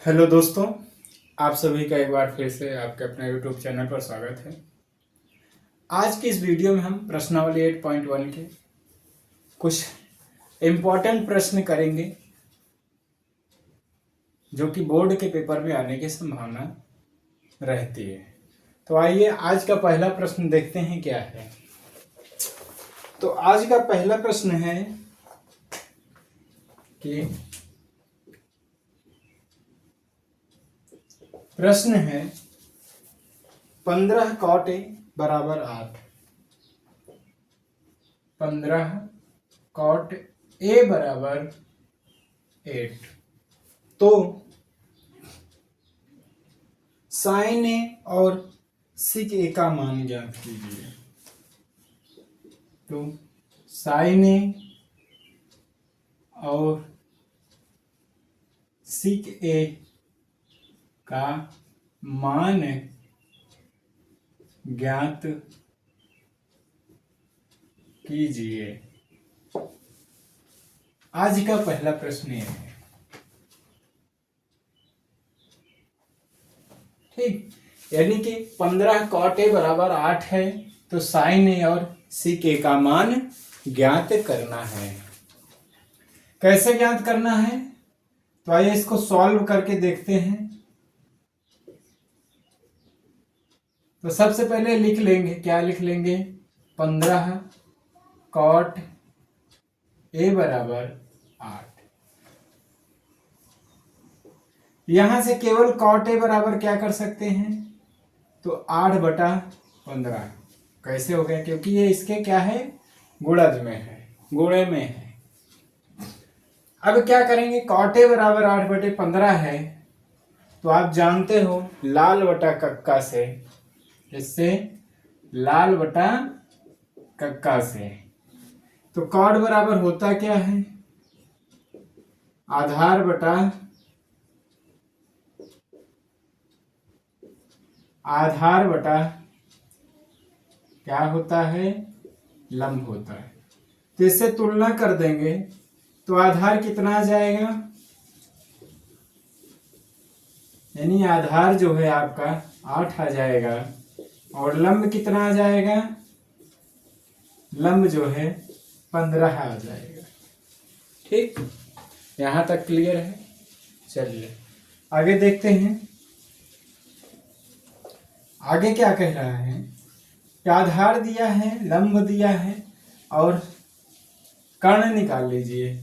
Hello दोस्तों, आप सभी का एक बार फिर से आपके अपने यूट्यूब चैनल पर स्वागत है। आज की इस वीडियो में हम प्रश्नावली 8.1 के कुछ इम्पोर्टेंट प्रश्न करेंगे जो कि बोर्ड के पेपर में आने की संभावना रहती है। तो आइए आज का पहला प्रश्न देखते हैं क्या है। तो आज का पहला प्रश्न है कि प्रश्न है 15 cot a बराबर 8। 15 cot a बराबर 8। तो साइन ए और सिक ए का मान ज्ञात कीजिए। तो साइन ए और सिक ए का मान ज्ञात कीजिए। आज का पहला प्रश्न यह है। ठीक, यानी कि 15 cot a बराबर 8 है, तो साइन ए और सिक ए का मान ज्ञात करना है। कैसे ज्ञात करना है, तो आइए इसको सॉल्व करके देखते हैं। तो सबसे पहले लिख लेंगे, क्या लिख लेंगे, 15 cot a बराबर 8। यहां से केवल cot a बराबर क्या कर सकते हैं, तो 8/15। कैसे हो गया, क्योंकि ये इसके क्या है, गुणज में है, गुणे में है। अब क्या करेंगे, cot a बराबर 8/15 है, तो आप जानते हो लाल बटा कक्का से, इससे लाल बटा कक्का से, तो cot बराबर होता क्या है, आधार बटा क्या होता है, लंब होता है। तो इससे तुलना कर देंगे तो आधार कितना आ जाएगा, यानी आधार जो है आपका 8 आ जाएगा, और लंब कितना आ जाएगा, लंब जो है 15 आ जाएगा। ठीक, यहां तक क्लियर है। चलिए आगे देखते हैं। आगे क्या कह रहा है, कि आधार दिया है, लंब दिया है, और कर्ण निकाल लीजिए।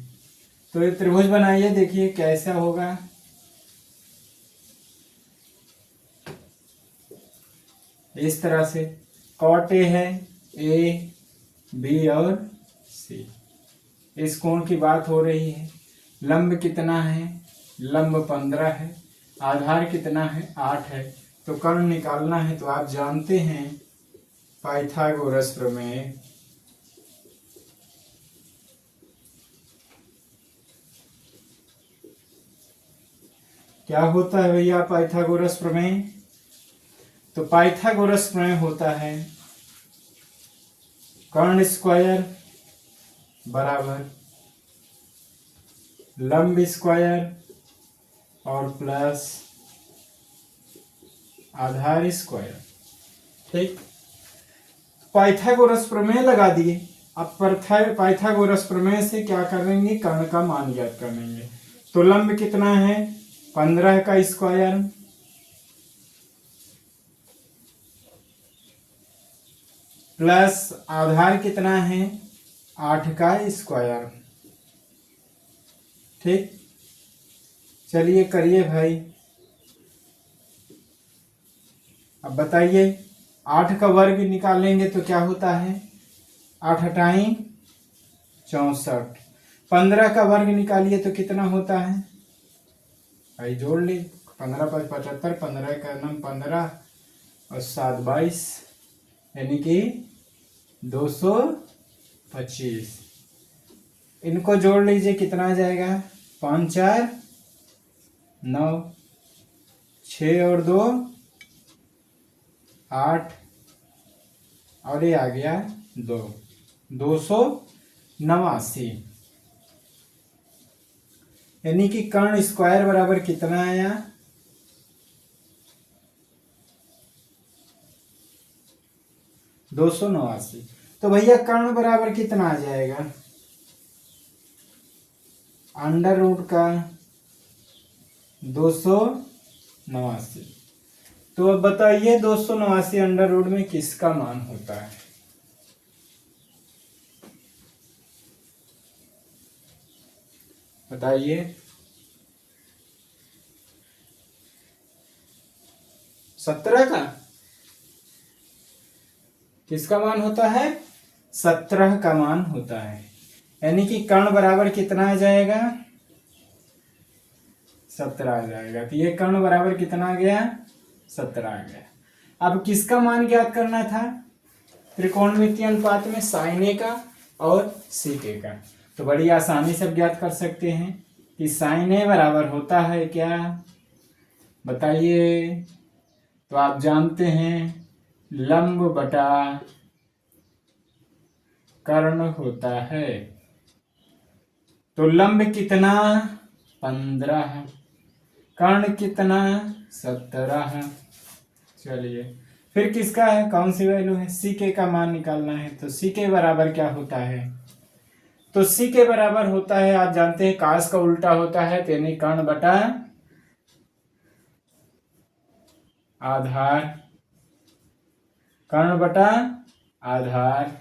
तो ये त्रिभुज बनाइए, देखिए कैसा होगा। इस तरह से cot a है, ए बी और सी, इस कोण की बात हो रही है। लंब कितना है, लंब 15 है, आधार कितना है, 8 है, तो कर्ण निकालना है। तो आप जानते हैं पाइथागोरस प्रमेय। क्या होता है भैया पाइथागोरस प्रमेय, तो पाइथागोरस प्रमेय होता है कर्ण स्क्वायर बराबर लंब स्क्वायर और प्लस आधार स्क्वायर। ठीक, पाइथागोरस प्रमेय लगा दिए। अब पाइथागोरस प्रमेय से क्या करेंगे, कर्ण का मान ज्ञात करेंगे। तो लंब कितना है, 15 का स्क्वायर प्लस आधार कितना है, 8 का स्क्वायर। ठीक, चलिए करिए भाई। अब बताइए, 8 का वर्ग निकालेंगे तो क्या होता है, 8 अठाई 64। 15 का वर्ग निकालिए तो कितना होता है, भाई जोड़ ली, 15 × 5 = 75, 15 का नाम 15 और 7 22, यानी कि 225। इनको जोड़ लीजिए, कितना आ जाएगा, 5 4 9, 6 और 2 8, और ये आ गया 289। यानी कि कर्ण स्क्वायर बराबर कितना आया, 289। तो भैया कर्ण बराबर कितना आ जाएगा, अंडर रूट का 289। तो अब बताइए 289 अंडर रूट में किसका मान होता है। बताइए, 17 का, किसका मान होता है, 17 का मान होता है। यानी कि कर्ण बराबर कितना आ जाएगा, 17 आ जाएगा। तो ये कर्ण बराबर कितना आ गया, 17 आ गया। अब किसका मान ज्ञात करना था, त्रिकोणमितीय अनुपात में साइन ए का और सीक ए का। तो बड़ी आसानी से ज्ञात कर सकते हैं कि साइन ए बराबर होता है क्या, बताइए। तो आप जानते हैं लंब बटा कर्ण होता है। तो लंब कितना, 15, कर्ण कितना, 17। चलिए, फिर किसका है, कौन सी वैल्यू है, सी के का मान निकालना है। तो सी के बराबर क्या होता है, तो सी के बराबर होता है, आप जानते हैं काश का उल्टा होता है, तो यानी कर्ण बटा आधार, कर्ण बटा आधार।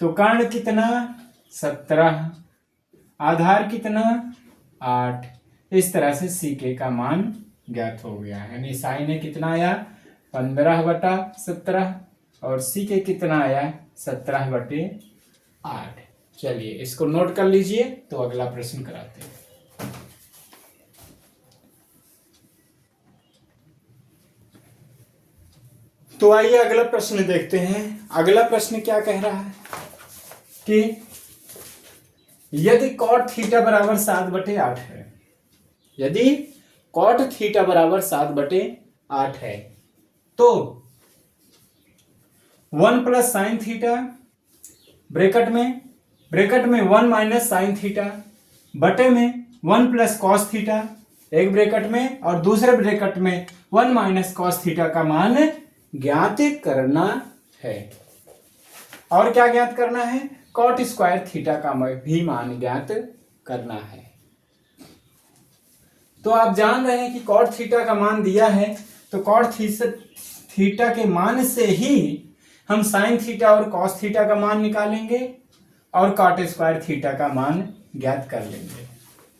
तो कर्ण कितना, 17, आधार कितना, 8। इस तरह से सी के का मान ज्ञात हो गया। यानी साइन ए कितना आया, 15/17, और सी के कितना आया, 17/8। चलिए इसको नोट कर लीजिए। तो अगला प्रश्न कराते हैं। तो आइए अगला प्रश्न देखते हैं। अगला प्रश्न क्या कह रहा है कि यदि कॉट थीटा बराबर 7/8 है, यदि कॉट थीटा बराबर 7/8 है, तो 1 प्लस साइन थीटा ब्रैकेट में 1 माइनस साइन थीटा बटे में 1 प्लस कॉस थीटा, एक ब्रैकेट में और दूसरे ब्रैकेट में 1 माइनस कॉस थीटा का मान ज्ञात करना है। और क्या ज्ञात करना है, कॉट स्क्वायर थीटा का भी मान ज्ञात करना है। तो आप जान रहे हैं कि कॉट थीटा का मान दिया है, तो कॉट थीटा के मान से ही हम साइन थीटा और कॉस थीटा का मान निकालेंगे और कॉट स्क्वायर थीटा का मान ज्ञात कर लेंगे।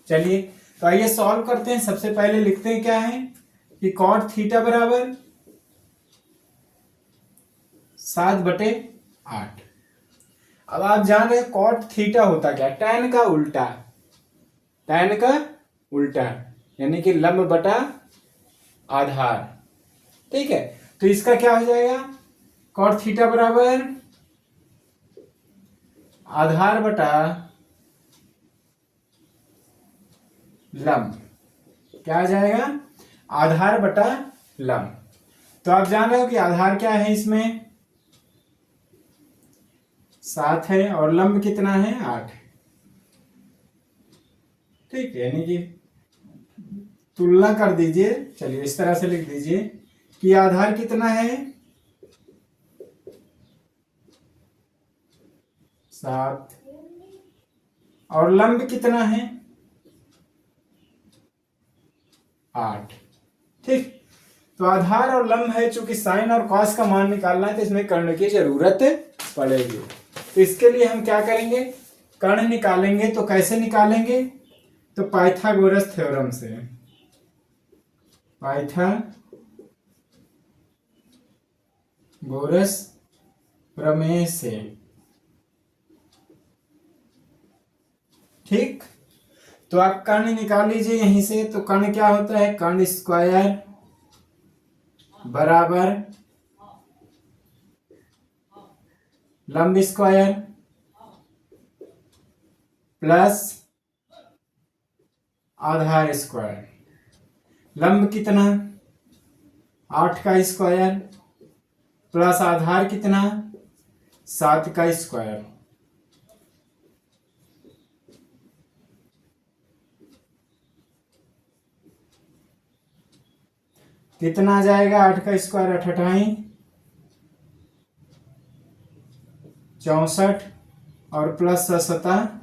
चलिए तो आइए सॉल्व करते हैं। सबसे पहले लिखते हैं क्या है कि कॉट थीटा बराबर 7/8। अब आप जान रहे हैं कॉट थीटा होता क्या, टैन का उल्टा, टैन का उल्टा, यानी कि लंब बटा आधार। ठीक है, तो इसका क्या हो जाएगा, कॉट थीटा बराबर आधार बटा लंब, क्या आ जाएगा, आधार बटा लंब। तो आप जान रहे हो कि आधार क्या है, इसमें 7 है और लंब कितना है, 8। ठीक है, यानी कि तुलना कर दीजिए। चलिए इस तरह से लिख दीजिए कि आधार कितना है, 7, और लंब कितना है, 8। ठीक, तो आधार और लंब है, चूंकि साइन और कॉस का मान निकालना है तो इसमें कर्ण की जरूरत पड़ेगी। तो इसके लिए हम क्या करेंगे, कर्ण निकालेंगे। तो कैसे निकालेंगे, तो पाइथागोरस थ्योरम से, पाइथागोरस प्रमेय से। ठीक, तो आप कर्ण निकाल लीजिए यहीं से। तो कर्ण क्या होता है, कर्ण स्क्वायर बराबर लंब स्क्वायर प्लस आधार स्क्वायर। लंब कितना, 8 का स्क्वायर प्लस आधार कितना, 7 का स्क्वायर। कितना आ जाएगा? 8 का स्क्वायर 88, 64 और प्लस 7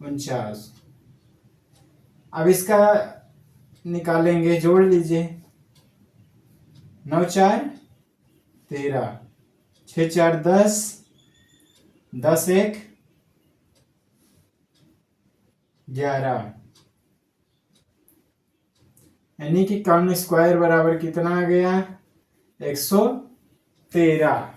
49। अब इसका निकालेंगे, जोड़ लीजिए। 9 4 13, 6 4 10, 10 1 11, यानी कि कर्ण स्क्वायर बराबर कितना आ गया? 113।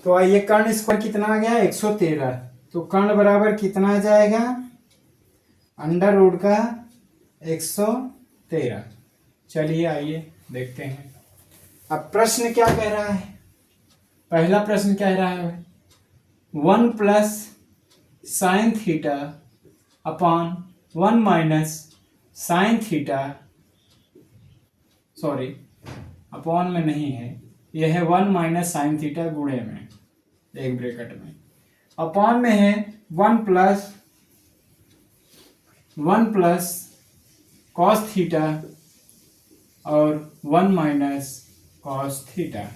तो आइए, कर्ण स्क्वायर कितना आ गया? 113। तो कर्ण बराबर कितना आ जाएगा? अंडर रूट का 113। चलिए आइए देखते हैं। अब प्रश्न क्या कह रहा है? पहला प्रश्न कह रहा है 1 plus sine theta upon 1 minus sine theta, sorry upon में नहीं है, यह है 1 माइनस साइन थीटा गुणे में, एक ब्रैकेट में, अपॉन में है 1 प्लस कॉस थीटा और 1 माइनस कॉस थीटा।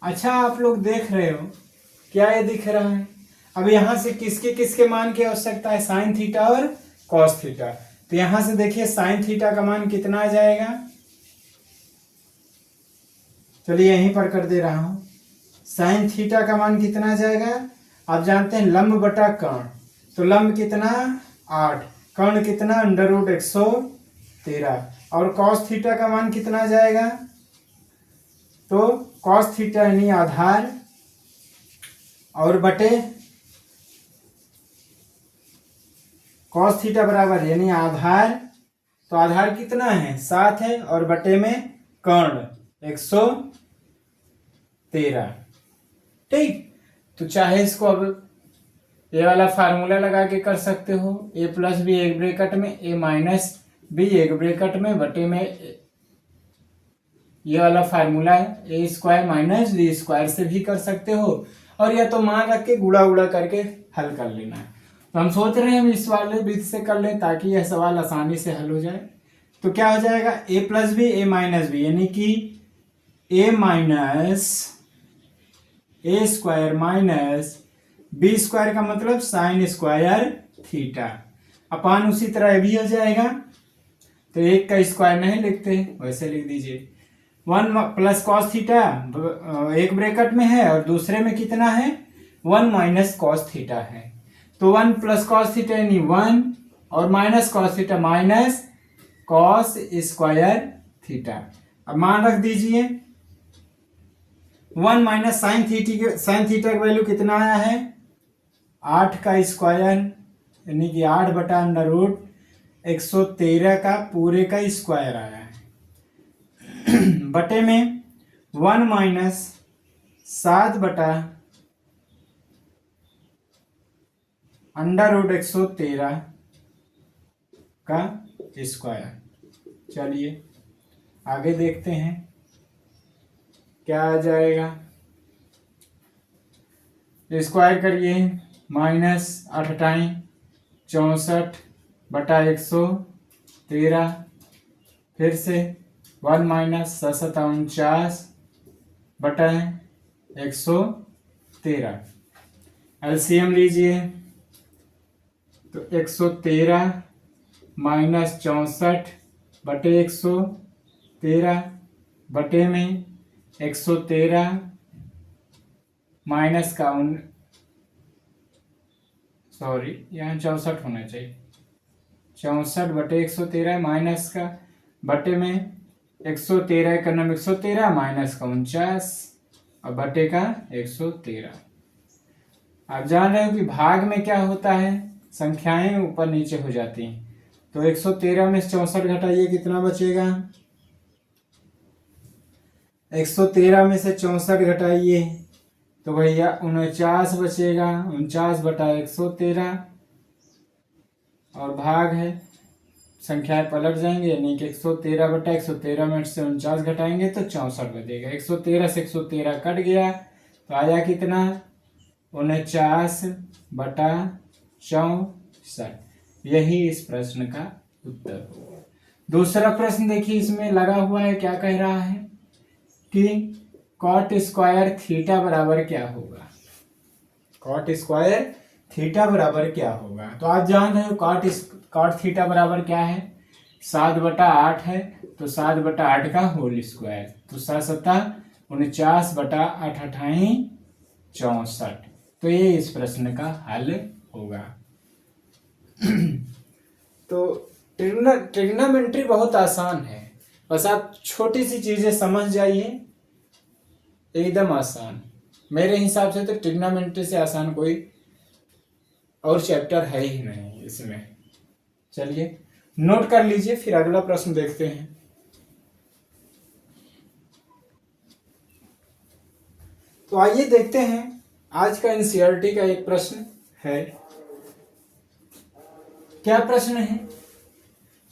अच्छा, आप लोग देख रहे हो क्या ये दिख रहा है? अब यहां से किसके किसके मान की आवश्यकता है? साइन थीटा और कॉस थीटा। तो यहां से देखिए साइन थीटा का मान कितना आ जाएगा? चलिए यहीं पर कर दे रहा हूं। साइन थीटा का मान कितना आ जाएगा? आप जानते हैं लंब बटा कर्ण, तो लंब कितना? 8, कर्ण कितना? Under root 113। और कॉस थीटा का मान कितना आ जाएगा? तो कॉस थीटा यानी आधार और बटे कॉस थीटा बराबर यानी आधार, तो आधार कितना है? 7 है, और बटे में कर्ण 113। ठीक, तो चाहे इसको अब ये वाला फार्मूला लगा के कर सकते हो, a प्लस बी एक ब्रैकेट में, a माइनस बी एक ब्रैकेट में, बटे में ये वाला फार्मूला है ए स्क्वायर माइनस बी स्क्वायर से भी कर सकते हो, और या तो मान रख के गुड़ा उड़ा करके हल कर लेना है। तो हम सोच रहे हैं हम इस वाले विधि से कर लें ताकि यह सवाल आसानी से हल हो जाए। तो क्या हो जाएगा? a plus B A minus B, यानी कि a minus A square minus B square का मतलब साइन स्क्वायर थीटा, अपान उसी तरह ये भी हो जाएगा। तो एक का स्क्वायर नहीं लिखते, वैसे लिख दीजिए 1 प्लस कॉस थीटा, एक ब्रैकेट में है और दूसरे में कितना है? 1 माइनस कॉस थीटा है। तो 1 प्लस कॉस थीटा यानी 1, और minus cos theta minus cos square theta. अब मान रख दीजिए 1 माइनस साइन थीटा का वैल्यू कितना आया है? 8 का स्क्वायर, यानी कि 8 बटा अंडर रूट 113 का पूरे का स्क्वायर आया है, बटे में 1 माइनस 7 बटा अंडर रूट 113 का स्क्वायर। चलिए आगे देखते हैं क्या आ जाएगा। स्क्वायर करिए, माइनस 8 64 बटा 113, फिर से 1 माइनस 49 बटा 113। एलसीएम लीजिए, तो 113 माइनस 64 बटे 113 बटे में 113 माइनस का सॉरी यहाँ 64 होना चाहिए, 64 बटे 113 माइनस का बटे में 113 का नाम 113 माइनस का 49 और बटे का 113। आप जान रहे हो कि भाग में क्या होता है? संख्याएं ऊपर नीचे हो जाती हैं, तो 113 में से 64 घटाइए, कितना बचेगा? 113 में से 64 घटाइए तो भैया 49 बचेगा। 49/113 और भाग है, संख्याएं पलट जाएंगे, यानी कि 113/113 में से 49 घटाएंगे तो 64 बचेगा। 113 से 113 कट गया तो आया कितना? 49/64। यही इस प्रश्न का उत्तर होगा। दूसरा प्रश्न देखिए, इसमें लगा हुआ है, क्या कह रहा है कि कॉट स्क्वायर थीटा बराबर क्या होगा। कॉट स्क्वायर थीटा बराबर क्या होगा? तो आप जान रहे हो कॉट थीटा बराबर क्या है? 7/8 है, तो 7/8 का होल स्क्वायर, तो 7/49/8 64। तो ये इस प्रश्न का हल होगा। तो ट्रिग्नोमेट्री बहुत आसान है, बस आप छोटी सी चीजें समझ जाइए, एकदम आसान। मेरे हिसाब से तो ट्रिग्नोमेट्री से आसान कोई और चैप्टर है ही नहीं इसमें। चलिए नोट कर लीजिए, फिर अगला प्रश्न देखते हैं। तो आइए देखते हैं, आज का एनसीईआरटी का एक प्रश्न है। क्या प्रश्न है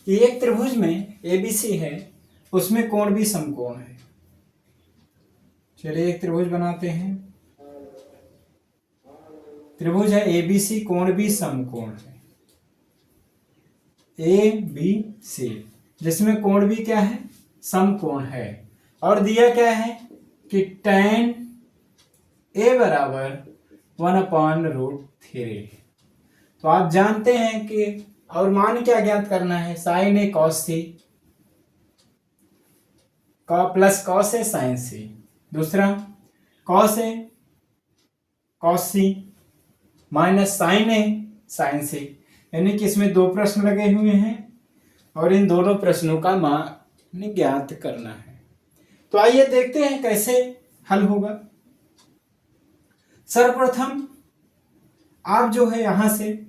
कि एक त्रिभुज में एबीसी है, उसमें कोण भी समकोण है। चलिए एक त्रिभुज बनाते हैं, त्रिभुज है एबीसी, कोण भी समकोण है। ए बी सी, जिसमें कोण भी क्या है? समकोण है। और दिया क्या है कि tan ए बराबर 1/√3। तो आप जानते हैं कि, और मान क्या ज्ञात करना है? Sign A cos C plus cos A sign सी। दूसरा cos A cos C minus sign A sign सी, यानी कि इसमें दो प्रश्न लगे हुए हैं और इन दोनों प्रश्नों का मान ज्ञात करना है। तो आइए देखते हैं कैसे हल होगा। सर्वप्रथम आप जो है यहां से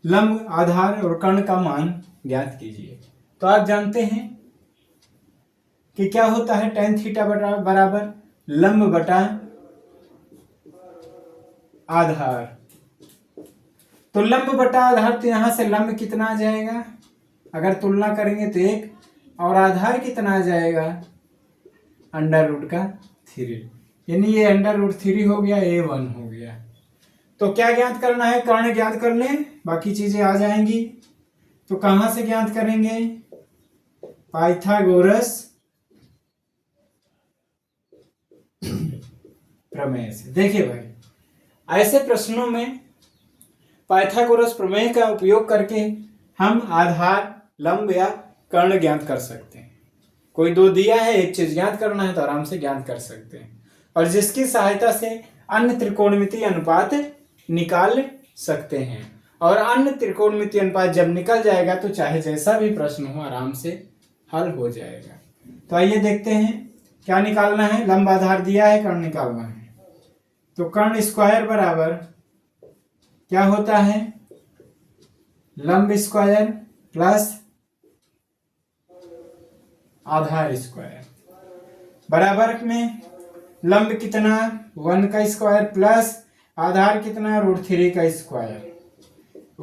लंब, आधार और कर्ण का मान ज्ञात कीजिए। तो आप जानते हैं कि क्या होता है? tan थीटा बराबर लंब बटा आधार। तो लंब बटा आधार, तो यहां से लंब कितना आ जाएगा अगर तुलना करेंगे तो 1, और आधार कितना आ जाएगा? √3, यानी ये √3 हो गया, A1 हो गया। तो क्या ज्ञात करना है? कर्ण ज्ञात कर लें, बाकी चीजें आ जाएंगी। तो कहां से ज्ञात करेंगे? पाइथागोरस प्रमेय से। देखिए भाई, ऐसे प्रश्नों में पाइथागोरस प्रमेय का उपयोग करके हम आधार, लंब या कर्ण ज्ञात कर सकते हैं। कोई दो दिया है, एक चीज ज्ञात करना है तो आराम से ज्ञात कर सकते हैं, और जिसकी सहायता से अन्य त्रिकोणमितीय अनुपात निकाल सकते हैं। और अन्य त्रिकोणमितीय अनुपात जब निकल जाएगा तो चाहे जैसा भी प्रश्न हो आराम से हल हो जाएगा। तो आइए देखते हैं क्या निकालना है। लंब आधार दिया है, कर्ण निकालना है। तो कर्ण स्क्वायर बराबर क्या होता है? लंब स्क्वायर प्लस आधार स्क्वायर, बराबर में लंब कितना? 1 का स्क्वायर प्लस आधार कितना? √3 का स्क्वायर।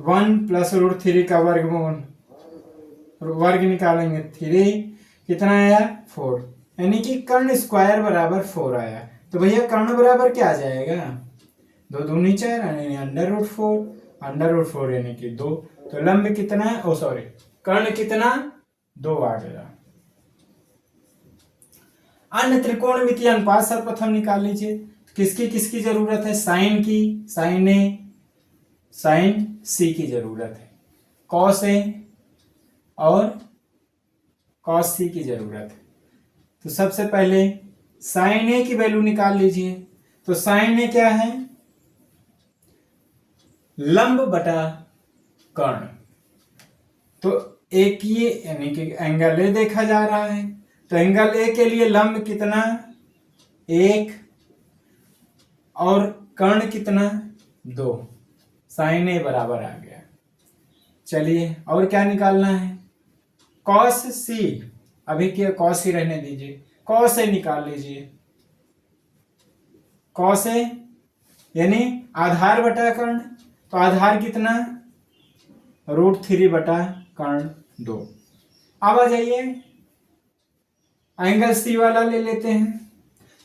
1 प्लस √3 का वर्गमूल, वर्ग निकालेंगे 3, कितना आया? 4, यानी कि कर्ण स्क्वायर बराबर 4 आया। तो भैया कर्ण बराबर क्या आ जाएगा? 2 दूनी 4, यानी √4 यानी कि 2। तो लंब कितना है? कर्ण कितना? 2 आ गया। अन्य त्रिकोणमितीय अनुपात सर्वप्रथम निकाल लीजिए। किसकी किसकी जरूरत है? साइन की, साइन ए साइन सी की जरूरत है, कॉस ए और कॉस सी की जरूरत है। तो सबसे पहले साइन ए की वैल्यू निकाल लीजिए। तो साइन ए क्या है? लंब बटा कर्ण। तो एक ये यानी कि एंगल ए देखा जा रहा है, तो एंगल ए के लिए लंब कितना? 1 और कर्ण कितना? 2। साइन ए बराबर आ गया। चलिए और क्या निकालना है, कॉस सी, अभी क्या कॉस ही रहने दीजिए, कॉस ए निकाल लीजिए, कॉस ए यानी आधार बटा कर्ण, तो आधार कितना, √3 बटा कर्ण 2। अब आ जाइए एंगल सी वाला ले लेते हैं,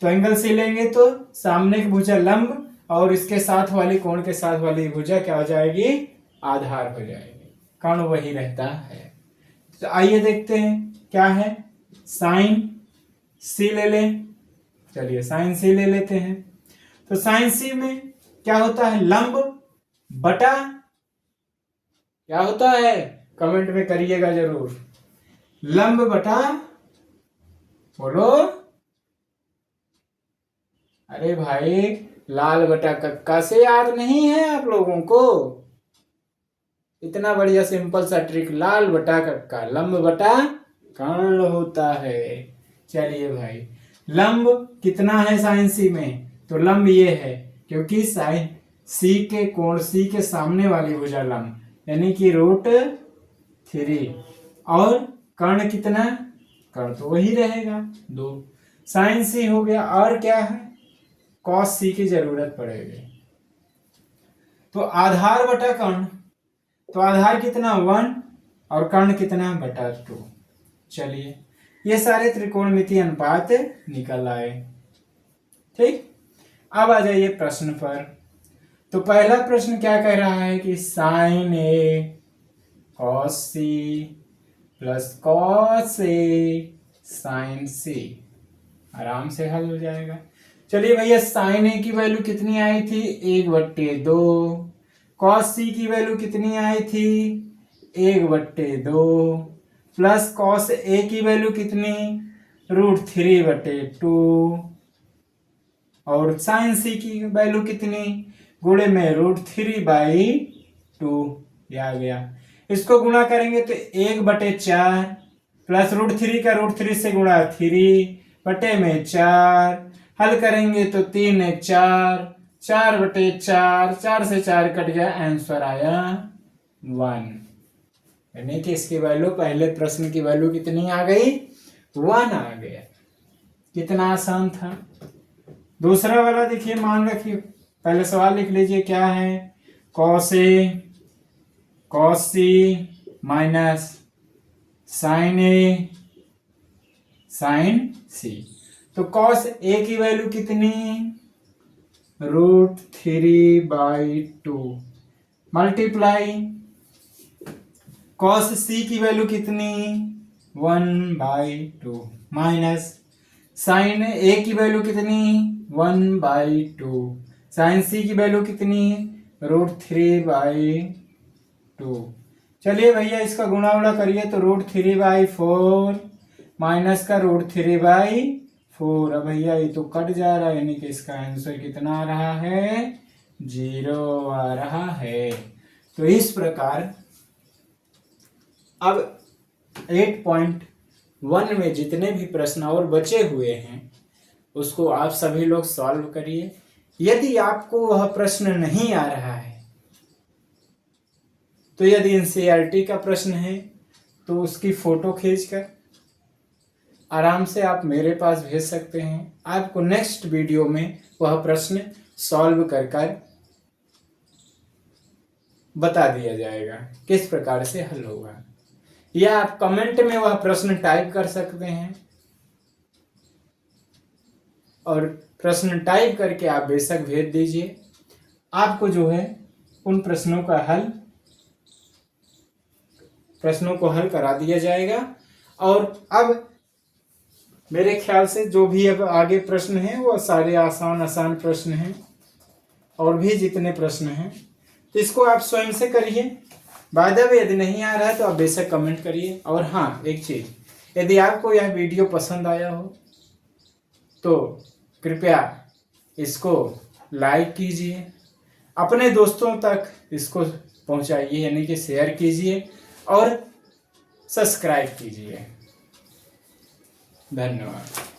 तो एंगल सी लेंगे तो सामने की भुजा लंब और इसके साथ वाली कोण के साथ वाली भुजा क्या हो जाएगी, आधार हो जाएगी, कर्ण वही रहता है। तो आइए देखते हैं क्या है, साइन सी ले लें, चलिए साइन सी ले लेते हैं। तो साइन सी में क्या होता है, लंब बटा, क्या होता है कमेंट में करिएगा जरूर, लंब बटा, बोलो, अरे भाई लाल बटा कक्का से याद नहीं है आप लोगों को, इतना बढ़िया सिंपल सा ट्रिक, लाल बटा कक्का, लंब बटा कर्ण होता है। चलिए भाई लंब कितना है साइन सी में, तो लंब ये है, क्योंकि साइन सी के कोण सी के सामने वाली भुजा लंब यानी कि √3, और कर्ण कितना, कर्ण तो वही रहेगा 2, साइन सी हो गया, और क्या है कॉस सी की जरूरत पड़ेगी। तो आधार बटा कर्ण, तो आधार कितना 1 और कर्ण कितना बटा 2। चलिए ये सारे त्रिकोणमितीय अनुपात निकल आए। ठीक, अब आ जाइए प्रश्न पर। तो पहला प्रश्न क्या कह रहा है कि sign A cos C plus cos A sign सी, आराम से हल हो जाएगा। चलिए भैया साइन ए की वैल्यू कितनी आई थी, 1/2, कॉस सी की वैल्यू कितनी आई थी, 1/2, प्लस कॉस ए की वैल्यू कितनी, √3/2, और साइन सी की वैल्यू कितनी, गुणे में √3/2, ये आ गया। इसको गुणा करेंगे तो 1/4 प्लस √3 का √3 से गुणा 3 बटे में 4, हल करेंगे तो 3 4, 4/4, 4 से 4 कट गया, आंसर आया 1, यानी कि इसकी वैल्यू, पहले प्रश्न की वैल्यू कितनी आ गई, 1 आ गया। कितना आसान था। दूसरा वाला देखिए, मान रखिए, पहले सवाल लिख लीजिए क्या है, cos A cos C minus sign A sign सी। तो कॉस ए की वैल्यू कितनी, √3/2 मल्टीप्लाई कॉस सी की वैल्यू कितनी, 1/2 माइनस साइन ए की वैल्यू कितनी, 1/2, साइन सी की वैल्यू कितनी, √3/2। चलिए भैया इसका गुणा उड़ा करिए तो √3/4 माइनस का √3/4, अब भैया ये तो कट जा रहा है, यानी कि इसका आंसर कितना आ रहा है, 0 आ रहा है। तो इस प्रकार अब 8.1 में जितने भी प्रश्न और बचे हुए हैं उसको आप सभी लोग सॉल्व करिए। यदि आपको वह प्रश्न नहीं आ रहा है, तो यदि एनसीईआरटी का प्रश्न है तो उसकी फोटो खींचकर आराम से आप मेरे पास भेज सकते हैं। आपको नेक्स्ट वीडियो में वह प्रश्न सॉल्व कर बता दिया जाएगा किस प्रकार से हल होगा, या आप कमेंट में वह प्रश्न टाइप कर सकते हैं, और प्रश्न टाइप करके आप बेशक भेज दीजिए। आपको जो है उन प्रश्नों को हल करा दिया जाएगा। और अब मेरे ख्याल से जो भी अब आगे प्रश्न हैं वो सारे आसान प्रश्न हैं, और भी जितने प्रश्न हैं तो इसको आप स्वयं से करिए। बाय द वे यदि नहीं आ रहा है तो आप बेशक कमेंट करिए। और हाँ, एक चीज़, यदि आपको यह वीडियो पसंद आया हो तो कृपया इसको लाइक कीजिए, अपने दोस्तों तक इसको पहुंचाइए, यानी कि शेयर कीजिए और सब्सक्राइब कीजिए। धन्यवाद।